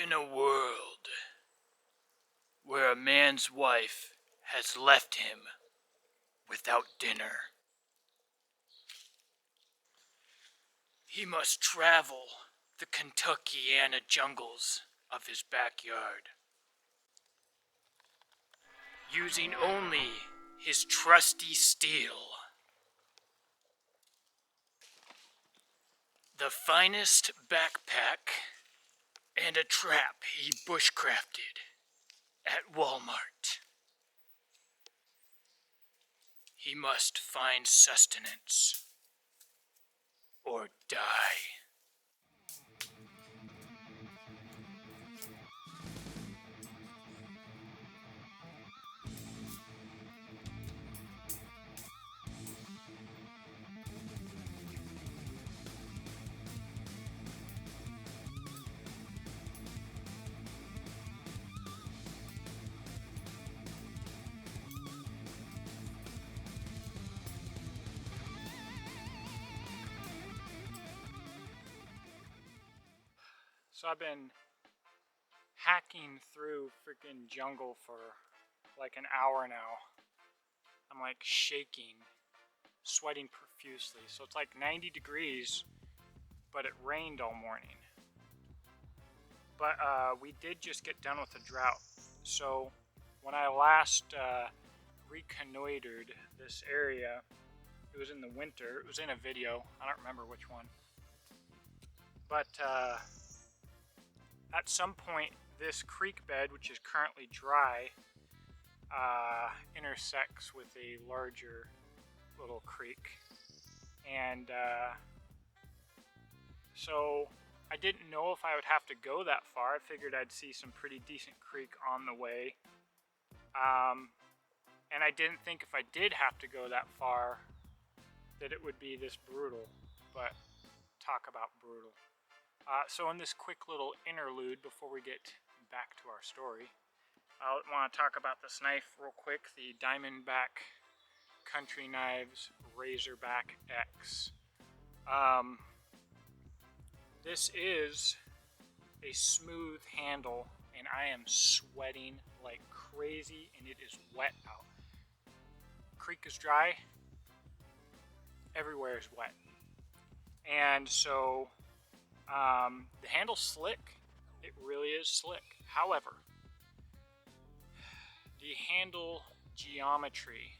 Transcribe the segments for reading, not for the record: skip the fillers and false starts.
In a world where a man's wife has left him without dinner, he must travel the Kentuckiana jungles of his backyard, using only his trusty steel, the finest backpack, and a trap he bushcrafted at Walmart. He must find sustenance or die. So I've been hacking through freaking jungle for like an hour now. I'm like shaking, sweating profusely. So it's like 90 degrees, but it rained all morning. But we did just get done with a drought. So when I last reconnoitered this area, it was in the winter. It was in a video. I don't remember which one. But at some point, this creek bed, which is currently dry, intersects with a larger little creek. And so I didn't know if I would have to go that far. I figured I'd see some pretty decent creek on the way. And I didn't think if I did have to go that far that it would be this brutal. But talk about brutal. So in this quick little interlude before we get back to our story, I want to talk about this knife real quick, the Diamondback Country Knives RAZORBACK X. This is a smooth handle, and I am sweating like crazy, and it is wet out. Creek is dry, everywhere is wet. And so the handle's slick. It really is slick. However, the handle geometry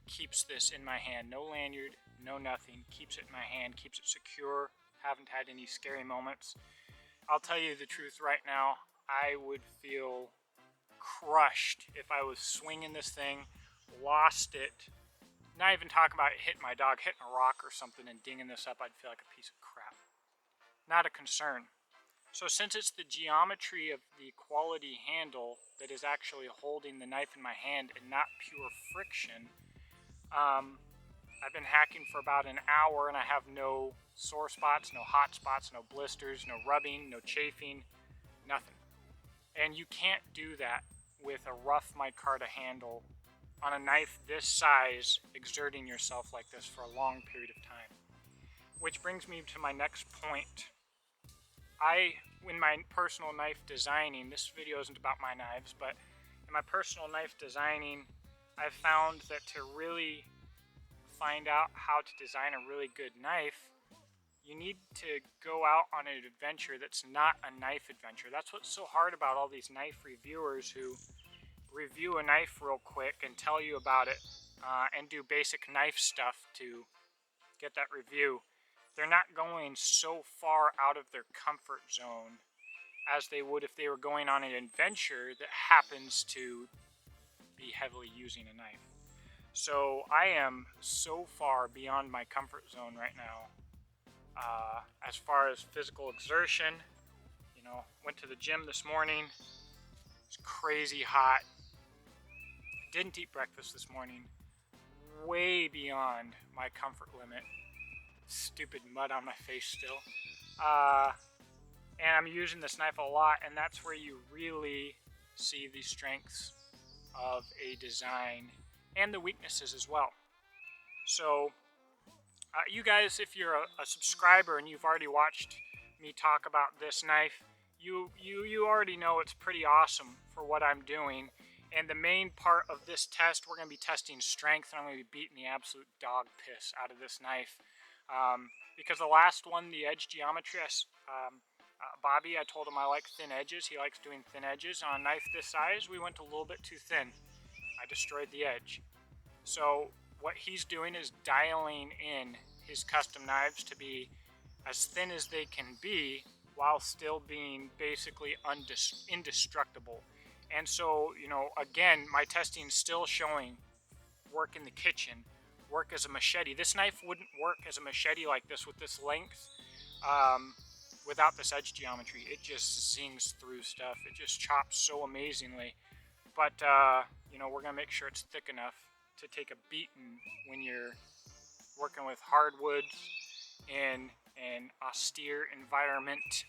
keeps this in my hand. No lanyard, no nothing. Keeps it in my hand, keeps it secure. Haven't had any scary moments. I'll tell you the truth right now. I would feel crushed if I was swinging this thing, lost it. Not even talking about hitting my dog, hitting a rock or something and dinging this up. I'd feel like a piece of crap. Not a concern. So since it's the geometry of the quality handle that is actually holding the knife in my hand and not pure friction, I've been hacking for about an hour and I have no sore spots, no hot spots, no blisters, no rubbing, no chafing, nothing. And you can't do that with a rough micarta handle on a knife this size, exerting yourself like this for a long period of time. Which brings me to my next point. In my personal knife designing, this video isn't about my knives, but in my personal knife designing, I've found that to really find out how to design a really good knife, you need to go out on an adventure that's not a knife adventure. That's what's so hard about all these knife reviewers who review a knife real quick and tell you about it and do basic knife stuff to get that review. They're not going so far out of their comfort zone as they would if they were going on an adventure that happens to be heavily using a knife. So I am so far beyond my comfort zone right now. As far as physical exertion, went to the gym this morning. It's crazy hot. Didn't eat breakfast this morning. Way beyond my comfort limit. Stupid mud on my face still. And I'm using this knife a lot, and that's where you really see the strengths of a design and the weaknesses as well. So you guys, if you're a subscriber and you've already watched me talk about this knife, you already know it's pretty awesome for what I'm doing. And the main part of this test, we're going to be testing strength, and I'm going to be beating the absolute dog piss out of this knife. Because the last one, the edge geometry, Bobby, I told him I like thin edges. He likes doing thin edges. On a knife this size, we went a little bit too thin. I destroyed the edge. So what he's doing is dialing in his custom knives to be as thin as they can be while still being basically indestructible. And so, you know, again, my testing is still showing work in the kitchen, work as a machete. This knife wouldn't work as a machete like this with this length without this edge geometry. It just zings through stuff. It just chops so amazingly. But, you know, we're going to make sure it's thick enough to take a beating when you're working with hardwoods in an austere environment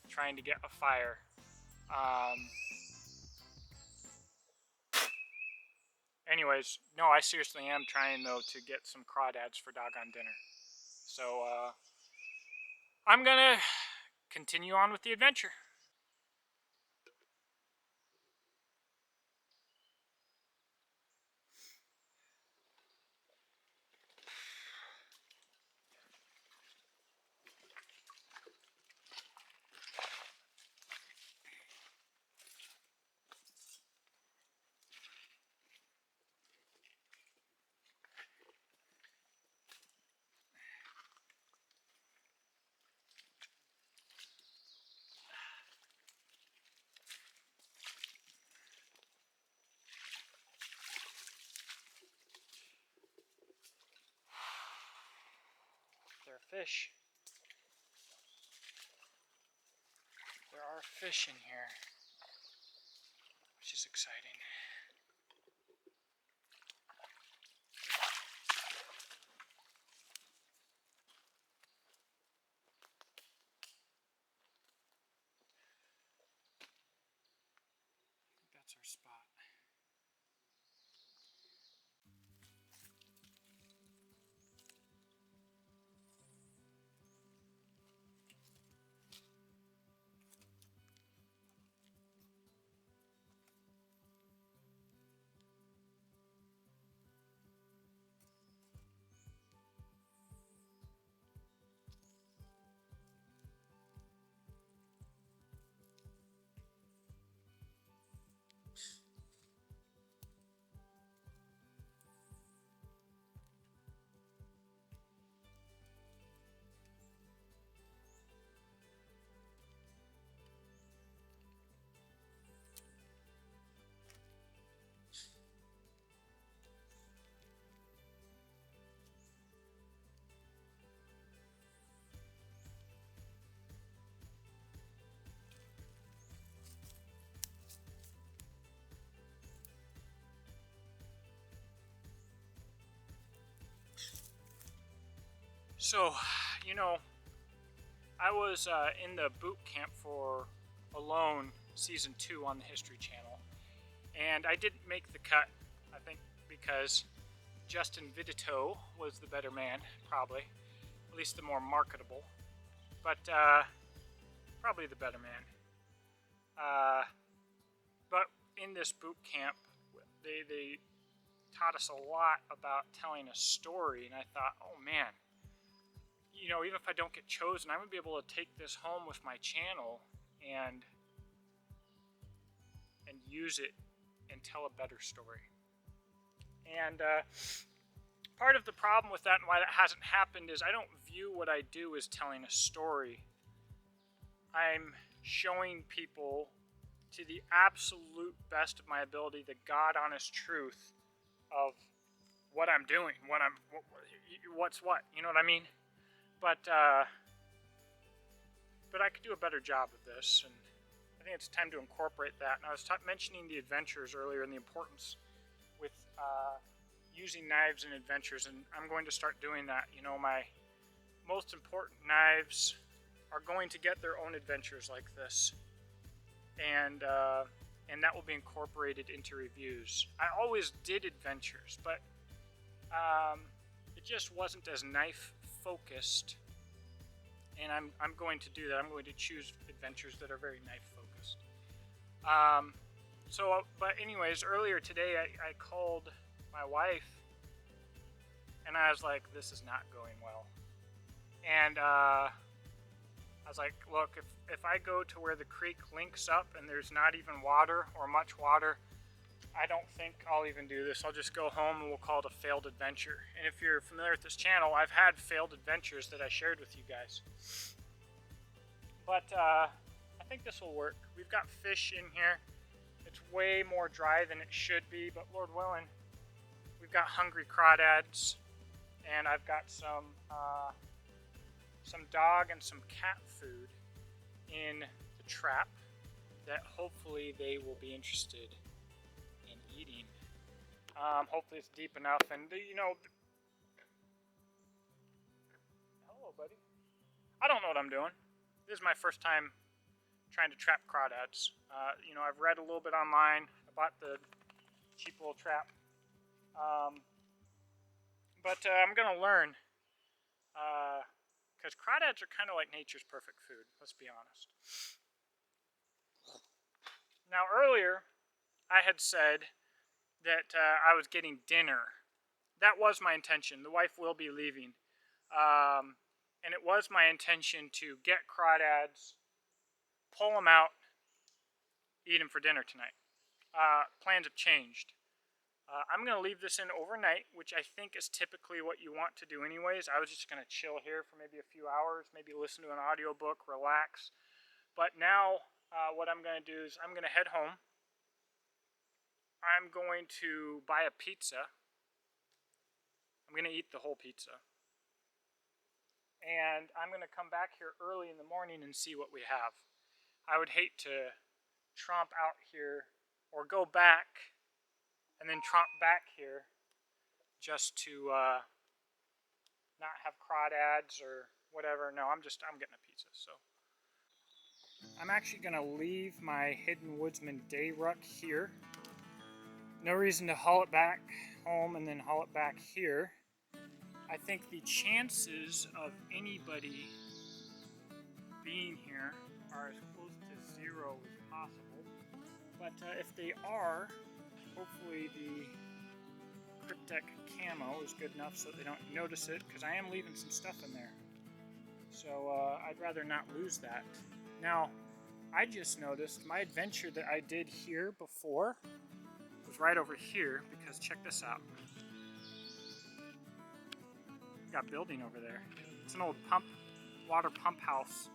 trying to get a fire. Anyways, no, I seriously am trying, though, to get some crawdads for doggone dinner. So, I'm gonna continue on with the adventure. There are fish. There are fish in here, which is exciting. I think that's our spot. So, you know, I was in the boot camp for Alone Season 2 on the History Channel, and I didn't make the cut, I think, because Justin Vidito was the better man, probably, at least the more marketable, but probably the better man. But in this boot camp, they taught us a lot about telling a story, and I thought, oh man, you know, even if I don't get chosen, I'm going to be able to take this home with my channel and use it and tell a better story. And part of the problem with that and why that hasn't happened is I don't view what I do as telling a story. I'm showing people to the absolute best of my ability the God honest truth of what I'm doing, what's what, you know what I mean? But I could do a better job of this, and I think it's time to incorporate that. And I was mentioning the adventures earlier and the importance with using knives in adventures, and I'm going to start doing that. You know, my most important knives are going to get their own adventures like this, and that will be incorporated into reviews. I always did adventures, but it just wasn't as knife focused and I'm going to do that. I'm going to choose adventures that are very knife focused. But anyways, earlier today I called my wife, and I was like, this is not going well. And I was like, look, if I go to where the creek links up and there's not even water or much water, I don't think I'll even do this. I'll just go home and we'll call it a failed adventure. And if you're familiar with this channel, I've had failed adventures that I shared with you guys. But I think this will work. We've got fish in here. It's way more dry than it should be, but Lord willing, we've got hungry crawdads, and I've got some dog and some cat food in the trap that hopefully they will be interested in eating. Hopefully it's deep enough, and hello buddy. I don't know what I'm doing. This is my first time trying to trap crawdads. I've read a little bit online. I bought the cheap little trap. But I'm gonna learn, because crawdads are kind of like nature's perfect food, let's be honest. Now earlier, I had said that I was getting dinner. That was my intention. The wife will be leaving. And it was my intention to get crawdads, pull them out, eat them for dinner tonight. Plans have changed. I'm going to leave this in overnight, which I think is typically what you want to do anyways. I was just going to chill here for maybe a few hours, maybe listen to an audiobook, relax. But now what I'm going to do is I'm going to head home. I'm going to buy a pizza. I'm going to eat the whole pizza. And I'm going to come back here early in the morning and see what we have. I would hate to tromp out here or go back and then tromp back here just to not have crawdads or whatever. No, I'm getting a pizza. So I'm actually going to leave my Hidden Woodsman day ruck here. No reason to haul it back home and then haul it back here. I think the chances of anybody being here are as close to zero as possible. But if they are, hopefully the Cryptek camo is good enough so they don't notice it, because I am leaving some stuff in there. So I'd rather not lose that. Now, I just noticed my adventure that I did here before was right over here, because check this out. Got a building over there. It's an old water pump house,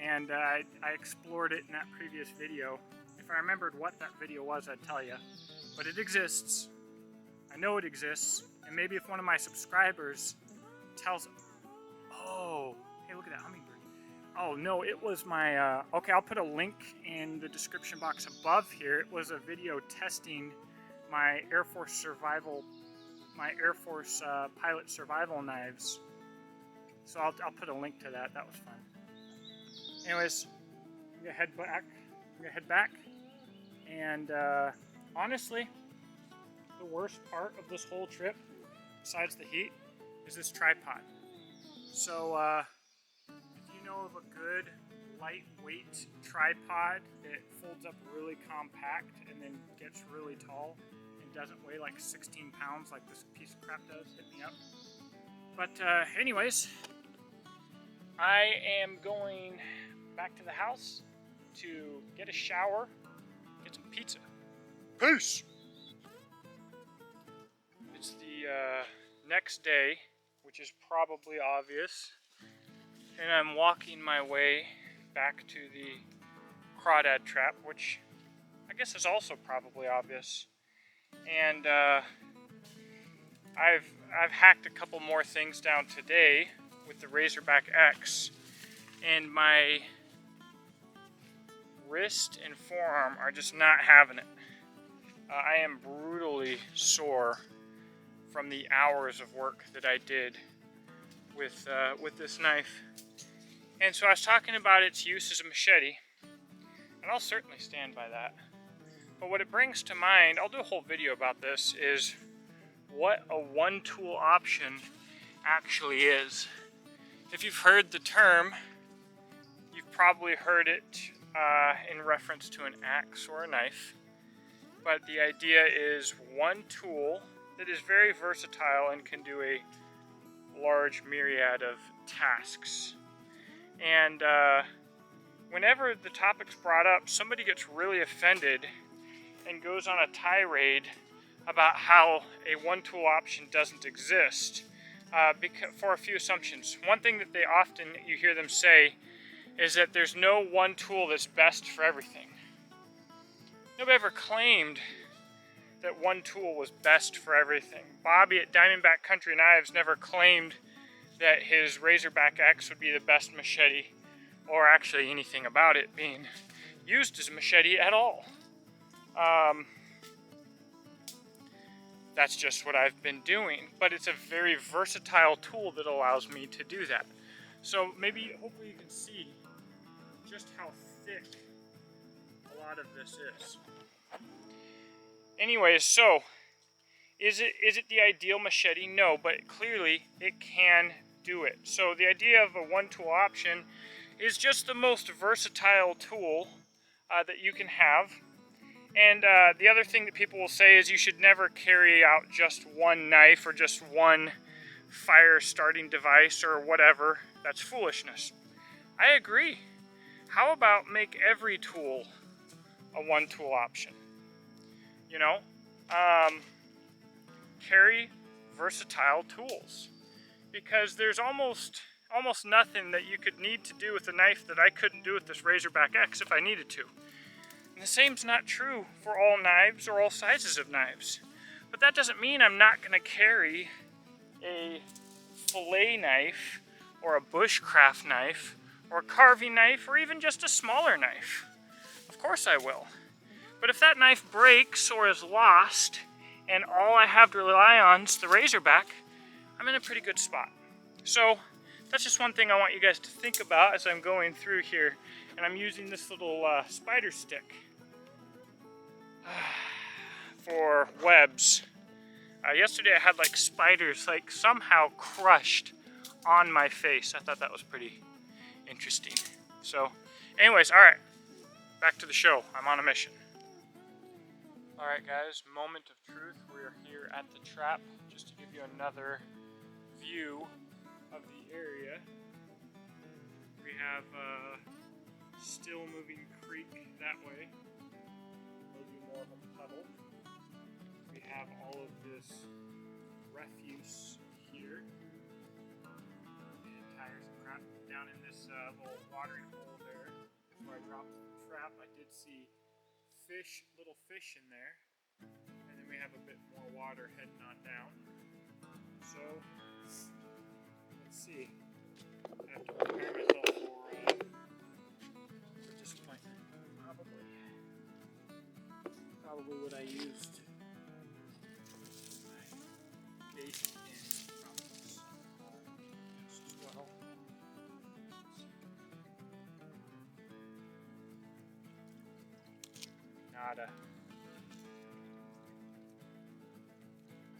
and I explored it in that previous video. If I remembered what that video was, I'd tell you. But it exists. I know it exists, and maybe if one of my subscribers tells, oh, hey, look at that hummingbird. Oh no, it was my, okay, I'll put a link in the description box above here. It was a video testing my Air Force pilot survival knives. So I'll put a link to that. That was fun. Anyways, I'm gonna head back. And honestly, the worst part of this whole trip, besides the heat, is this tripod. So if you know of a good lightweight tripod that folds up really compact and then gets really tall and doesn't weigh like 16 pounds like this piece of crap does, hit me up. But anyways, I am going back to the house to get a shower, get some pizza. Peace! It's the next day, which is probably obvious, and I'm walking my way back to the crawdad trap, which I guess is also probably obvious. And I've hacked a couple more things down today with the Razorback X, and my wrist and forearm are just not having it. I am brutally sore from the hours of work that I did with this knife. And so I was talking about its use as a machete, and I'll certainly stand by that. But what it brings to mind, I'll do a whole video about this, is what a one-tool option actually is. If you've heard the term probably heard it in reference to an axe or a knife, but the idea is one tool that is very versatile and can do a large myriad of tasks. And whenever the topic's brought up, somebody gets really offended and goes on a tirade about how a one-tool option doesn't exist for a few assumptions. One thing that you hear them say is that there's no one tool that's best for everything. Nobody ever claimed that one tool was best for everything. Bobby at Diamondback Country Knives never claimed that his Razorback X would be the best machete, or actually anything about it being used as a machete at all. That's just what I've been doing, but it's a very versatile tool that allows me to do that. So hopefully you can see just how thick a lot of this is. Anyways, so is it the ideal machete? No, but clearly it can do it. So the idea of a one-tool option is just the most versatile tool that you can have. And the other thing that people will say is you should never carry out just one knife or just one fire starting device or whatever. That's foolishness. I agree. How about make every tool a one-tool option? You know, carry versatile tools, because there's almost nothing that you could need to do with a knife that I couldn't do with this Razorback X if I needed to. And the same's not true for all knives or all sizes of knives. But that doesn't mean I'm not going to carry a fillet knife or a bushcraft knife or a carving knife or even just a smaller knife. Of course I will. But if that knife breaks or is lost and all I have to rely on is the Razorback, I'm in a pretty good spot. So that's just one thing I want you guys to think about as I'm going through here. And I'm using this little spider stick for webs. Yesterday I had like spiders like somehow crushed on my face. I thought that was pretty interesting. So anyways, all right, back to the show. I'm on a mission. All right, guys, moment of truth. We are here at the trap just to give you another view of the area. We have a still moving creek that way. Maybe more of a puddle. We have all of this refuse here. And tires and crap down in this little watering hole there. Where I dropped the trap, I did see little fish in there, and then we have a bit more water heading on down. So let's see. I have to prepare myself for disappointment. Probably what I used my bait in just as well. Nada.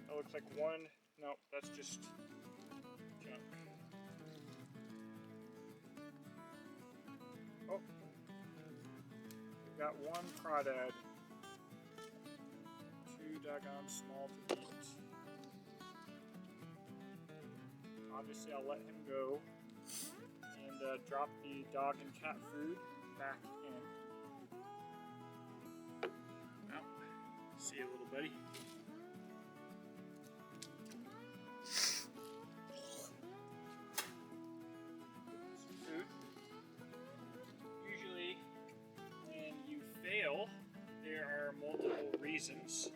That looks like one. Nope, that's just junk. Oh, we've got one crawdad. Too doggone small to eat. Obviously, I'll let him go and drop the dog and cat food back in. See you, little buddy. Some food. Usually, when you fail, there are multiple reasons.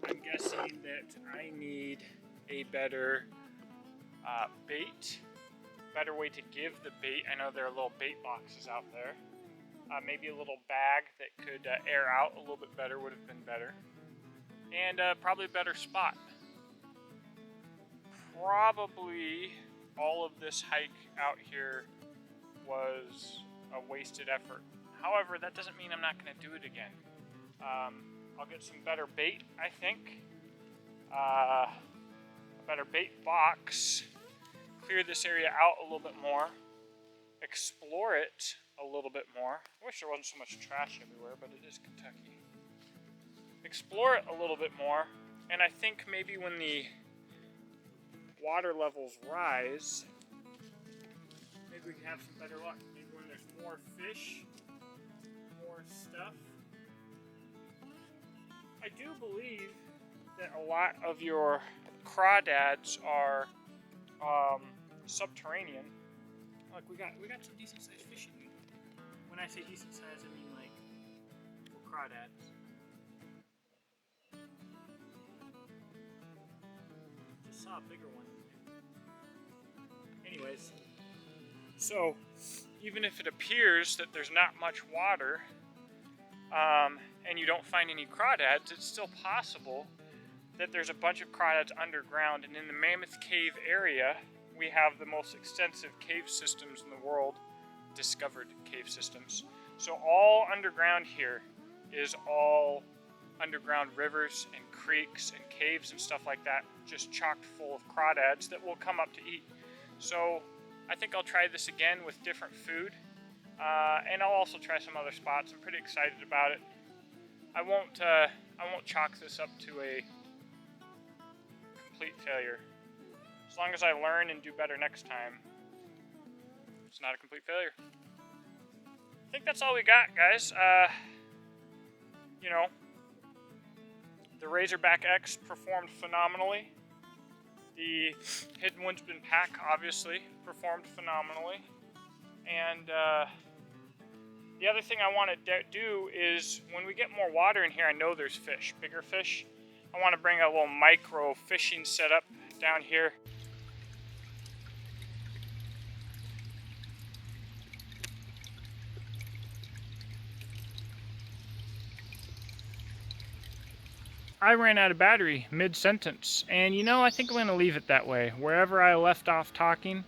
I'm guessing that I need a better bait, better way to give the bait. I know there are little bait boxes out there. Maybe a little bag that could air out a little bit better would have been better. And probably a better spot. Probably all of this hike out here was a wasted effort. However, that doesn't mean I'm not going to do it again. I'll get some better bait, I think. A better bait box. Clear this area out a little bit more. Explore it a little bit more. I wish there wasn't so much trash everywhere, but it is Kentucky. Explore it a little bit more, and I think maybe when the water levels rise, maybe we can have some better luck. Maybe when there's more fish, more stuff. I do believe that a lot of your crawdads are subterranean. Like we got some decent sized fish in here. When I say decent size, I mean like for crawdads. Just saw a bigger one. Anyways, so even if it appears that there's not much water, and you don't find any crawdads, it's still possible that there's a bunch of crawdads underground. And in the Mammoth Cave area, we have the most extensive cave systems in the world, discovered cave systems. So all underground here is all underground rivers and creeks and caves and stuff like that, just chocked full of crawdads that will come up to eat. So I think I'll try this again with different food, and I'll also try some other spots. I'm pretty excited about it. I won't chalk this up to a complete failure. As long as I learn and do better next time, it's not a complete failure. I think that's all we got, guys. You know, the Razorback X performed phenomenally. The Hidden Woodsman pack obviously performed phenomenally. And the other thing I want to do is when we get more water in here, I know there's fish, bigger fish. I want to bring a little micro fishing setup down here. I ran out of battery mid-sentence, and you know, I think I'm going to leave it that way. Wherever I left off talking,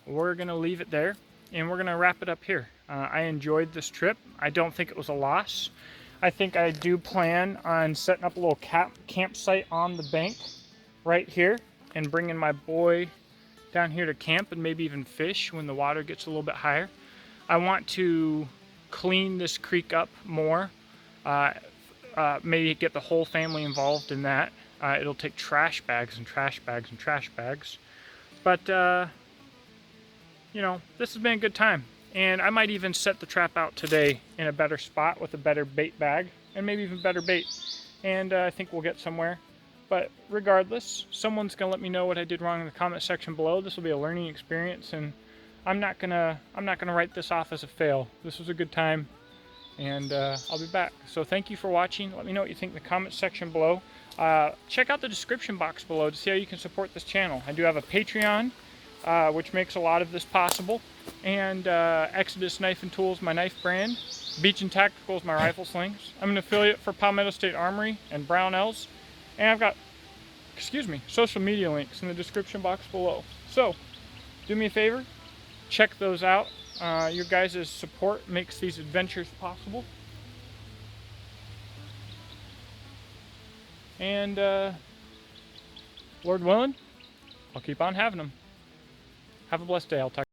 we're going to leave it there, and we're going to wrap it up here. I enjoyed this trip. I don't think it was a loss. I think I do plan on setting up a little campsite on the bank right here and bringing my boy down here to camp and maybe even fish when the water gets a little bit higher. I want to clean this creek up more. Maybe get the whole family involved in that. It'll take trash bags and trash bags and trash bags. But, you know, this has been a good time. And I might even set the trap out today in a better spot with a better bait bag and maybe even better bait. And I think we'll get somewhere. But regardless, someone's going to let me know what I did wrong in the comment section below. This will be a learning experience, and I'm not gonna write this off as a fail. This was a good time. And I'll be back. So thank you for watching. Let me know what you think in the comment section below. Check out the description box below to see how you can support this channel. I do have a Patreon, which makes a lot of this possible, and Exodus Knife and Tools, my knife brand. Beach and Tacticals, my rifle slings. I'm an affiliate for Palmetto State Armory and Brownells, and I've got, social media links in the description box below. So do me a favor, check those out. Your guys' support makes these adventures possible. And, Lord willing, I'll keep on having them. Have a blessed day. I'll talk